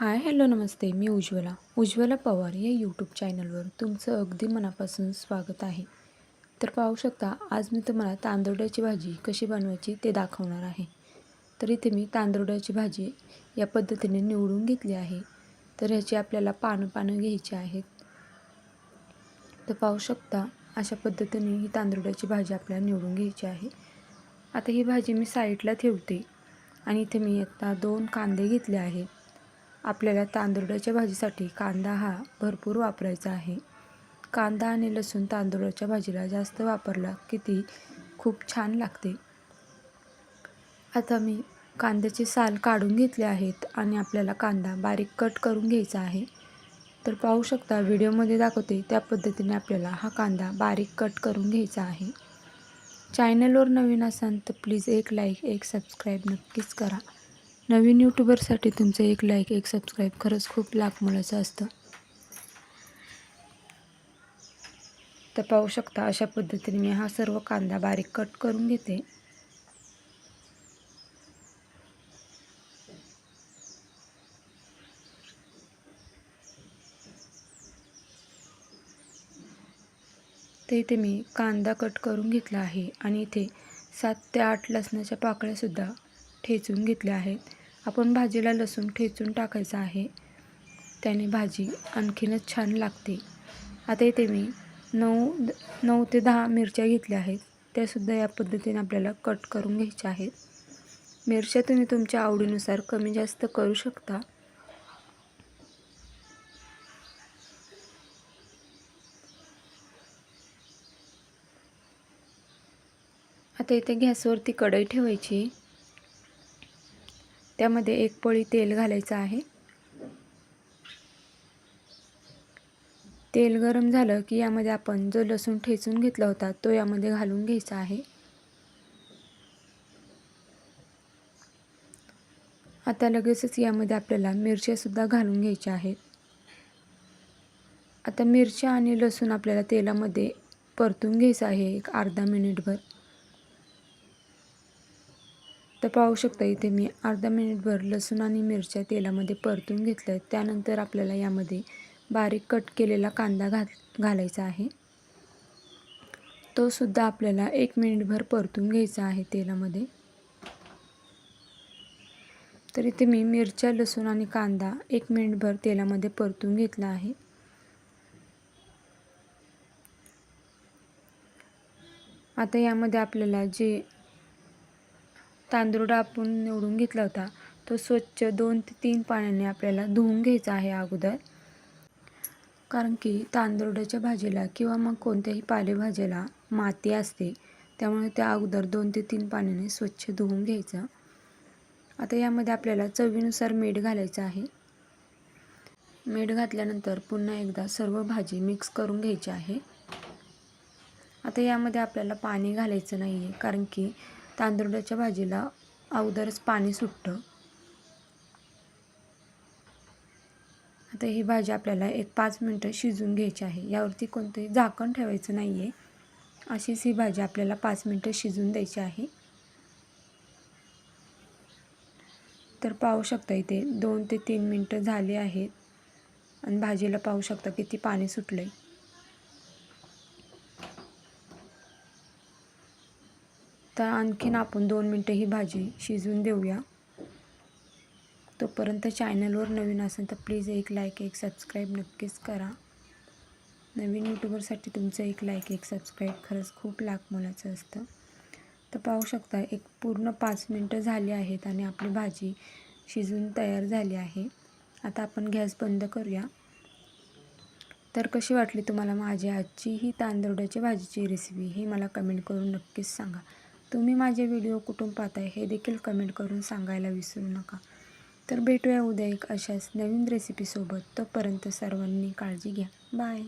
Hi hello नमस्ते. मी उज्ज्वला पवार या YouTube चॅनलवर तुमचं अगदी मनापासून स्वागत आहे. तर पाहू शकता, आज मी तुम्हाला तांदूळाची भाजी कशी बनवायची ते दाखवणार आहे. तर इथे मी तांदूळाची भाजी या पद्धतीने निवडून घेतली आहे. तर ह्याची आपल्याला पानं घ्यायची आहेत. तर पाहू शकता, अशा पद्धतीने ही तांदूळाची भाजी आपल्याला निवडून घ्यायची आहे. आता ही भाजी मी साईडला ठेवते आणि इथे मी आता 2 कांदे घेतले आहेत. आपल्याला तांदूळाच्या भाजीसाठी कांदा हा भरपूर वापरायचा आहे. कांदा आणि लसूण तांदूळाच्या भाजीला जास्त वापरला की ती खूप छान लागते. आता मी कांद्याचे साल काढून घेतले आहेत आणि आपल्याला कांदा बारीक कट करून घ्यायचा आहे. तर पाहू शकता, व्हिडिओमध्ये दाखवते त्या पद्धतीने आपल्याला हा कांदा बारीक कट करून घ्यायचा आहे. चॅनलवर नवीन असाल तर प्लीज एक लाईक, एक सबस्क्राईब नक्कीच करा. नवीन यूट्यूबरसाठी तुमचं एक लाईक, एक सबस्क्राईब खरंच खूप लाख मोलाचं असतं. तर पाहू शकता, अशा पद्धतीने मी हा सर्व कांदा बारीक कट करून घेते. तर इथे मी कांदा कट करून घेतला आहे आणि इथे 7 ते 8 लसणाच्या पाकळ्यासुद्धा ठेचून घेतल्या आहेत. आपण भाजीला लसूण ठेचून टाकायचा आहे, त्याने भाजी आणखीनच छान लागते. आता इथे मी 9 ते 10 मिरच्या घेतल्या आहेत. त्यासुद्धा या पद्धतीने आपल्याला कट करून घ्यायच्या आहेत. मिरच्या तुम्ही तुमच्या आवडीनुसार कमी जास्त करू शकता. आता इथे गॅसवरती कढई ठेवायची. त्यामध्ये 1 पळी तेल घालायचं आहे. तेल गरम झालं की यामध्ये आपण जो लसूण ठेचून घेतला होता तो यामध्ये घालून घ्यायचा आहे. आता लगेचच यामध्ये आपल्याला मिरच्यासुद्धा घालून घ्यायच्या आहेत. आता मिरच्या आणि लसूण आपल्याला तेलामध्ये परतून घ्यायचं आहे एक अर्धा मिनिटभर. तर पाहू शकता, इथे मी अर्धा मिनिटभर लसूण आणि मिरच्या तेलामध्ये परतून घेतलं. त्यानंतर आपल्याला यामध्ये बारीक कट केलेला कांदा घालायचा आहे. तो सुद्धा आपल्याला 1 मिनिटभर परतून घ्यायचा आहे तेलामध्ये. तर इथे मी मिरच्या, लसूण आणि कांदा 1 मिनिटभर तेलामध्ये परतून घेतला आहे. आता यामध्ये आपल्याला जे तांदूळ आपण निवडून घेतला होता तो स्वच्छ 2 ते 3 पाण्याने आपल्याला धुवून घ्यायचा आहे अगोदर. कारण की तांदूळाच्या भाजीला किंवा मग कोणत्याही पालेभाज्याला माती असते, त्यामुळे त्या अगोदर 2 ते 3 पाण्याने स्वच्छ धुवून घ्यायचं. आता यामध्ये आपल्याला चवीनुसार मीठ घालायचं आहे. मीठ घातल्यानंतर पुन्हा एकदा सर्व भाजी मिक्स करून घ्यायची आहे. आता यामध्ये आपल्याला पाणी घालायचं नाही आहे, कारण की तांदूळाच्या भाजीला अगोदरच पाणी सुटतं. आता ही भाजी आपल्याला एक 5 मिनिटं शिजवून घ्यायची आहे. यावरती कोणतंही झाकण ठेवायचं नाही आहे. अशीच ही भाजी आपल्याला 5 मिनिटं शिजवून द्यायची आहे. तर पाहू शकता, इथे 2 ते 3 मिनिटं झाली आहेत आणि भाजीला पाहू शकता किती पाणी सुटलं आहे. तर आणखीन आपण 2 मिनिटं ही भाजी शिजवून देऊया. तोपर्यंत चॅनलवर नवीन असेल तर प्लीज एक लाईक, एक सबस्क्राईब नक्कीच करा. नवीन यूट्यूबरसाठी तुमचं एक लाईक, एक सबस्क्राईब खरंच खूप लाख मोलाचं असतं. तर पाहू शकता, एक पूर्ण 5 मिनिटं झाली आहेत आणि आपली भाजी शिजून तयार झाली आहे. आता आपण गॅस बंद करूया. तर कशी वाटली तुम्हाला माझी आजची ही तांदूळाच्या भाजीची रेसिपी हे मला कमेंट करून नक्कीच सांगा. तुम्ही माझे व्हिडिओ कुठून पाहताय हे देखील कमेंट करून सांगायला विसरू नका. तर भेटूया उद्या एक अशाच नवीन रेसिपीसोबत. तोपर्यंत सर्वांनी काळजी घ्या. बाय.